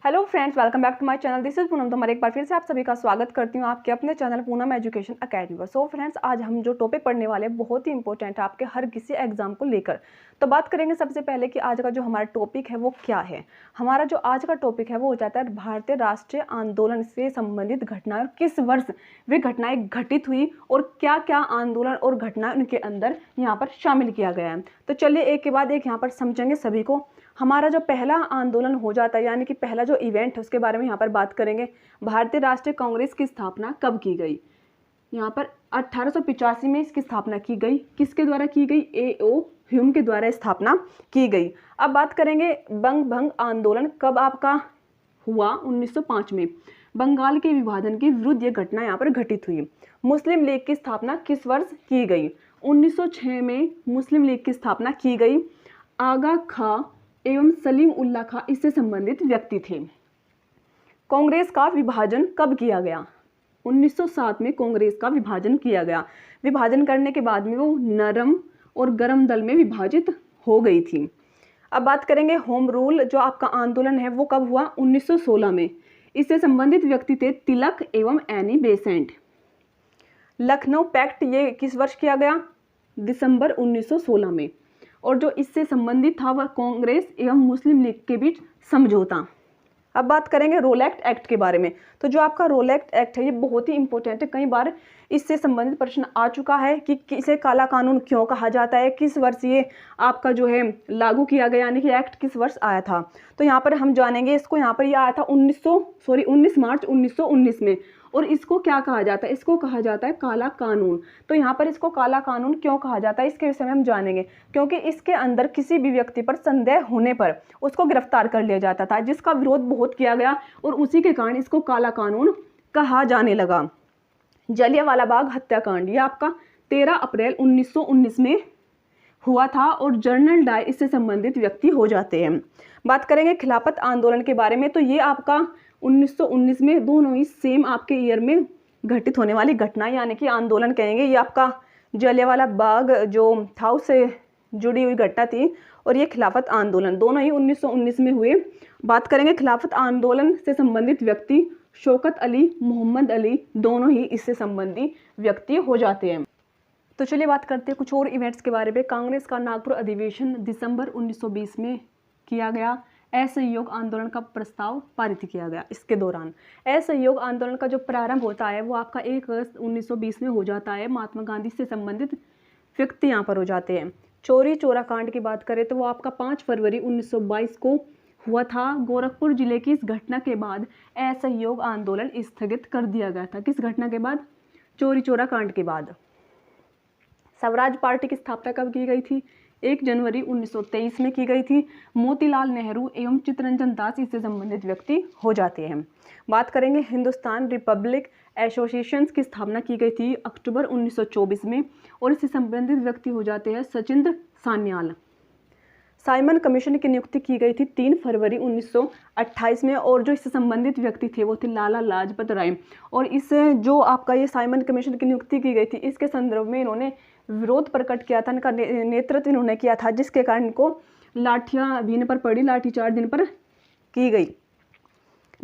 Hello friends, welcome back to my channel. This is Poonam. तो हमारे एक बार फिर से आप सभी का स्वागत करती हूँ आपके अपने चैनल पूनम एजुकेशन अकेडमी पर। सो फ्रेंड्स, आज हम जो टॉपिक पढ़ने वाले हैं बहुत ही इंपॉर्टेंट है आपके हर किसी एग्जाम को लेकर। तो बात करेंगे सबसे पहले कि आज का जो हमारा टॉपिक है वो क्या है। हमारा जो आज का टॉपिक है वो हो जाता है भारतीय राष्ट्रीय आंदोलन से संबंधित घटनाएं, किस वर्ष वे घटनाएं घटित हुई और क्या क्या आंदोलन और घटनाएं उनके अंदर यहाँ पर शामिल किया गया है। तो चलिए एक के बाद एक यहाँ पर समझेंगे सभी को। हमारा जो पहला आंदोलन हो जाता है, यानी कि पहला जो इवेंट है उसके बारे में यहाँ पर बात करेंगे। भारतीय राष्ट्रीय कांग्रेस की स्थापना कब की गई? यहाँ पर 1885 में इसकी स्थापना की गई। किसके द्वारा की गई? A.O. ह्यूम के द्वारा स्थापना की गई। अब बात करेंगे बंग भंग आंदोलन कब आपका हुआ? 1905 में बंगाल के विभाजन के विरुद्ध यह घटना यहाँ पर घटित हुई। मुस्लिम लीग की स्थापना किस वर्ष की गई? 1906 में मुस्लिम लीग की स्थापना की गई। आगा खां एवं सलीम उल्लाह खां इससे संबंधित व्यक्ति थे। कांग्रेस का विभाजन कब किया गया? 1907 में कांग्रेस का विभाजन किया गया। विभाजन करने के बाद में वो नरम और गरम दल में विभाजित हो गई थी। अब बात करेंगे होम रूल जो आपका आंदोलन है वो कब हुआ? 1916 में। इससे संबंधित व्यक्ति थे तिलक एवं एनी बेसेंट। लखनऊ पैक्ट ये किस वर्ष किया गया? दिसंबर 1916 में। और जो इससे संबंधित था वह कांग्रेस एवं मुस्लिम लीग के बीच समझौता। अब बात करेंगे रोलैक्ट एक्ट के बारे में। तो जो आपका रोलैक्ट एक्ट है ये बहुत ही इंपॉर्टेंट है। कई बार इससे संबंधित प्रश्न आ चुका है कि इसे काला कानून क्यों कहा जाता है, किस वर्ष ये आपका जो है लागू किया गया, यानी कि एक्ट किस वर्ष आया था। तो यहाँ पर हम जानेंगे इसको। यहाँ पर ये आया था 19 मार्च 1919 में। और इसको क्या कहा जाता है? इसको कहा जाता है काला कानून। तो यहाँ पर इसको काला कानून क्यों कहा जाता है इसके विषय में हम जानेंगे, क्योंकि इसके अंदर किसी भी व्यक्ति पर संदेह होने पर उसको गिरफ्तार कर लिया जाता था, जिसका विरोध बहुत किया गया और उसी के कारण इसको काला कानून कहा जाने लगा। जलियांवाला बाग हत्याकांड ये आपका 13 अप्रैल 1919 में हुआ था और जनरल डायर इससे संबंधित व्यक्ति हो जाते हैं। बात करेंगे खिलाफत आंदोलन के बारे में। तो ये आपका 1919 में, दोनों ही सेम आपके ईयर में घटित होने वाली घटना, यानी कि आंदोलन कहेंगे। ये आपका जलियांवाला बाग जो था उससे जुड़ी हुई घटना थी और ये खिलाफत आंदोलन दोनों ही 1919 में हुए। बात करेंगे खिलाफत आंदोलन से संबंधित व्यक्ति शौकत अली, मोहम्मद अली दोनों ही इससे संबंधी व्यक्ति हो जाते हैं। तो चलिए बात करते हैं कुछ और इवेंट्स के बारे में। कांग्रेस का नागपुर अधिवेशन दिसंबर 1920 में किया गया। असहयोग आंदोलन का प्रस्ताव पारित किया गया। इसके दौरान असहयोग आंदोलन का जो प्रारंभ होता है वो आपका 1 अगस्त 1920 में हो जाता है। महात्मा गांधी से संबंधित व्यक्ति यहाँ पर हो जाते हैं। चौरी चौरा कांड की बात करें तो वो आपका 5 फरवरी 1922 को हुआ था। गोरखपुर जिले की इस घटना के बाद असहयोग आंदोलन स्थगित कर दिया गया था। किस घटना के बाद? चौरी चौरा कांड के बाद। स्वराज पार्टी की स्थापना कब की गई थी? 1 जनवरी 1923 में की गई थी। मोतीलाल नेहरू एवं चित्तरंजन दास इससे संबंधित व्यक्ति हो जाते हैं। बात करेंगे हिंदुस्तान रिपब्लिक एसोसिएशन की स्थापना की गई थी अक्टूबर 1924 में और इससे संबंधित व्यक्ति हो जाते हैं सचिंद्र सान्याल। साइमन कमीशन की नियुक्ति की गई थी 3 फरवरी 1928 में और जो इससे संबंधित व्यक्ति थे वो थे लाला लाजपत राय। और इससे जो आपका ये साइमन कमीशन की नियुक्ति की गई थी इसके संदर्भ में इन्होंने विरोध प्रकट किया था, इनका नेतृत्व इन्होंने किया था, जिसके कारण इनको लाठियां भी इन पर पड़ी, लाठीचार्ज इन पर की गई।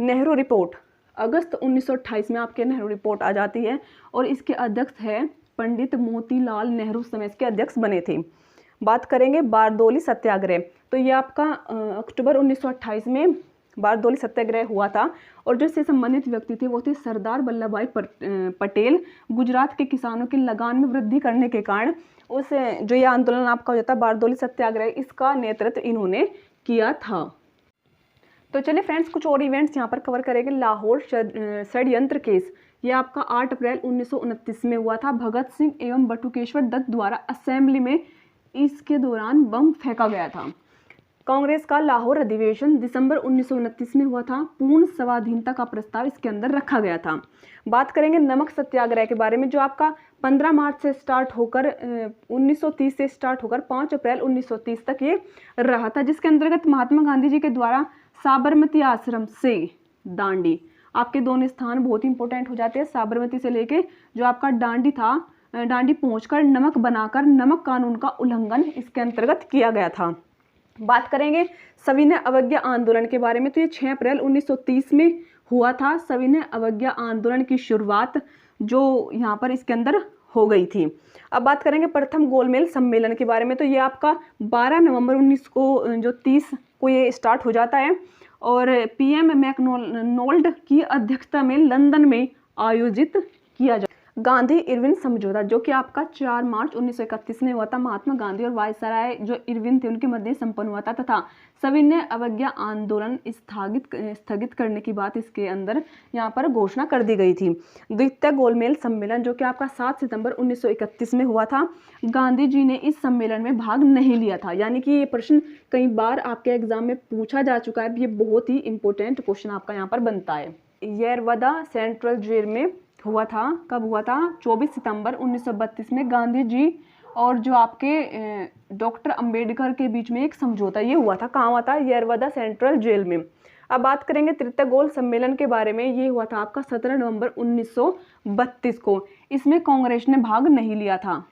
नेहरू रिपोर्ट अगस्त 1928 में आपके नेहरू रिपोर्ट आ जाती है और इसके अध्यक्ष है पंडित मोतीलाल नेहरू, समय इसके अध्यक्ष बने थे। बात करेंगे बारदोली सत्याग्रह। तो ये आपका अक्टूबर 1928 में बारदोली सत्याग्रह हुआ था और जो इससे संबंधित व्यक्ति थे वो थे सरदार वल्लभ भाई पटेल। गुजरात के किसानों की लगान में वृद्धि करने के कारण उस जो ये आंदोलन आपका हो जाता है बारदोली सत्याग्रह, इसका नेतृत्व इन्होंने किया था। तो चलिए फ्रेंड्स, कुछ और इवेंट्स यहाँ पर कवर करेंगे। लाहौर षड्यंत्र केस ये आपका 8 अप्रैल 1929 में हुआ था। भगत सिंह एवं बटुकेश्वर दत्त द्वारा असेंबली में इसके दौरान बम फेंका गया था। कांग्रेस का लाहौर अधिवेशन दिसंबर 1929 में हुआ था। पूर्ण स्वाधीनता का प्रस्ताव इसके अंदर रखा गया था। बात करेंगे नमक सत्याग्रह के बारे में जो आपका 15 मार्च से स्टार्ट होकर 1930 से स्टार्ट होकर 5 अप्रैल 1930 तक ये रहा था, जिसके अंतर्गत महात्मा गांधी जी के द्वारा साबरमती आश्रम से दांडी, आपके दोनों स्थान बहुत इंपॉर्टेंट हो जाते हैं। साबरमती से लेके जो आपका दांडी था, दांडी पहुंचकर नमक बनाकर नमक कानून का उल्लंघन इसके अंतर्गत किया गया था। बात करेंगे सविनय अवज्ञा आंदोलन के बारे में, तो ये 6 अप्रैल 1930 में हुआ था। सविनय अवज्ञा आंदोलन की शुरुआत जो यहाँ पर इसके अंदर हो गई थी। अब बात करेंगे प्रथम गोलमेज सम्मेलन के बारे में, तो ये आपका 12 नवंबर 1930 को ये स्टार्ट हो जाता है और पीएम मैकडोनाल्ड की अध्यक्षता में लंदन में आयोजित किया जाता है। गांधी इरविन समझौता जो कि आपका 4 मार्च 1931 में हुआ था, महात्मा गांधी और वायसराय जो इरविन थे उनके मध्य संपन्न हुआ था, तथा सविनय अवज्ञा आंदोलन स्थगित करने की बात इसके अंदर यहाँ पर घोषणा कर दी गई थी। द्वितीय गोलमेज सम्मेलन जो कि आपका 7 सितंबर 1931 में हुआ था, गांधी जी ने इस सम्मेलन में भाग नहीं लिया था। यानी कि ये प्रश्न कई बार आपके एग्जाम में पूछा जा चुका है, ये बहुत ही इंपॉर्टेंट क्वेश्चन आपका यहाँ पर बनता है। येरवदा सेंट्रल जेल में हुआ था, कब हुआ था? 24 सितंबर 1932 में गांधी जी और जो आपके डॉक्टर अंबेडकर के बीच में एक समझौता ये हुआ था। कहाँ हुआ था? येरवदा सेंट्रल जेल में। अब बात करेंगे तृतीय गोल सम्मेलन के बारे में, ये हुआ था आपका 17 नवंबर 1932 को। इसमें कांग्रेस ने भाग नहीं लिया था।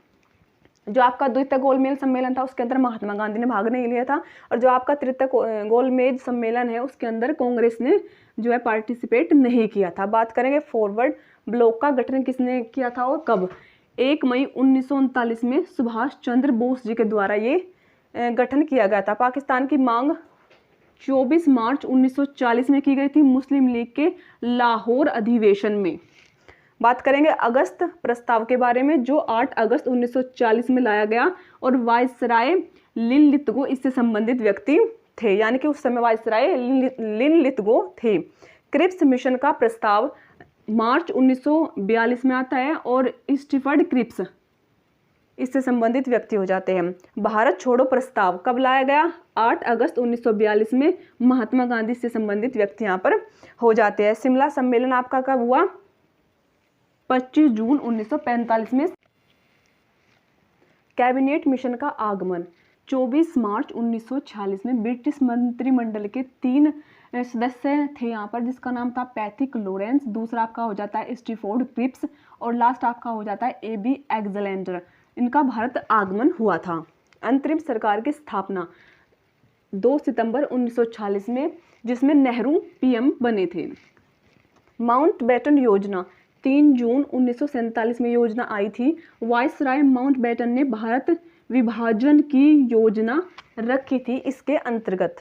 जो आपका द्वितीय गोलमेज सम्मेलन था उसके अंदर महात्मा गांधी ने भाग नहीं लिया था, और जो आपका तृतीय गोलमेज सम्मेलन है उसके अंदर कांग्रेस ने जो है पार्टिसिपेट नहीं किया था। बात करेंगे फॉरवर्ड ब्लॉक का गठन किसने किया था और कब? 1 मई 1939 में सुभाष चंद्र बोस जी के द्वारा ये गठन किया गया था। पाकिस्तान की मांग 24 मार्च 1940 में की गई थी मुस्लिम लीग के लाहौर अधिवेशन में। बात करेंगे अगस्त प्रस्ताव के बारे में जो 8 अगस्त 1940 में लाया गया और वायसराय लिनलिथगो इससे संबंधित व्यक्ति थे, यानी कि उस समय वायसराय लिनलिथगो थे। क्रिप्स मिशन का प्रस्ताव मार्च 1942 में आता है और स्टीफर्ड क्रिप्स इससे संबंधित व्यक्ति हो जाते हैं। भारत छोड़ो प्रस्ताव कब लाया गया? 8 अगस्त 1942 में महात्मा गांधी से संबंधित व्यक्ति यहाँ पर हो जाते हैं। शिमला सम्मेलन आपका कब हुआ? 25 जून 1945 में। कैबिनेट मिशन का आगमन 24 मार्च 1946 में। ब्रिटिश मंत्रिमंडल के 3 सदस्य थे यहाँ पर, जिसका नाम था पैथिक लॉरेंस, दूसरा आपका हो जाता है स्टीफोर्ड क्रिप्स और लास्ट आपका हो जाता है एबी एग्जेलेंडर। इनका भारत आगमन हुआ था। अंतरिम सरकार की स्थापना 2 सितंबर 1946 में, जिसमें नेहरू पीएम बने थे। माउंटबेटन योजना 3 जून 1947 में योजना आई थी। वायसराय माउंटबेटन ने भारत विभाजन की योजना रखी थी। इसके अंतर्गत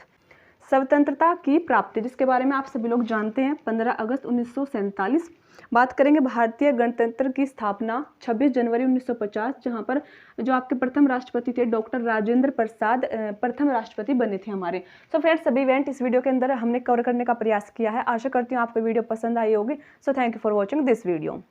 स्वतंत्रता की प्राप्ति जिसके बारे में आप सभी लोग जानते हैं 15 अगस्त 1947। बात करेंगे भारतीय गणतंत्र की स्थापना 26 जनवरी 1950, जहां पर जो आपके प्रथम राष्ट्रपति थे डॉक्टर राजेंद्र प्रसाद प्रथम राष्ट्रपति बने थे हमारे। सो फ्रेंड्स, सभी इवेंट इस वीडियो के अंदर हमने कवर करने का प्रयास किया है। आशा करती हूँ आपको वीडियो पसंद आई होगी। So thank you for watching this video.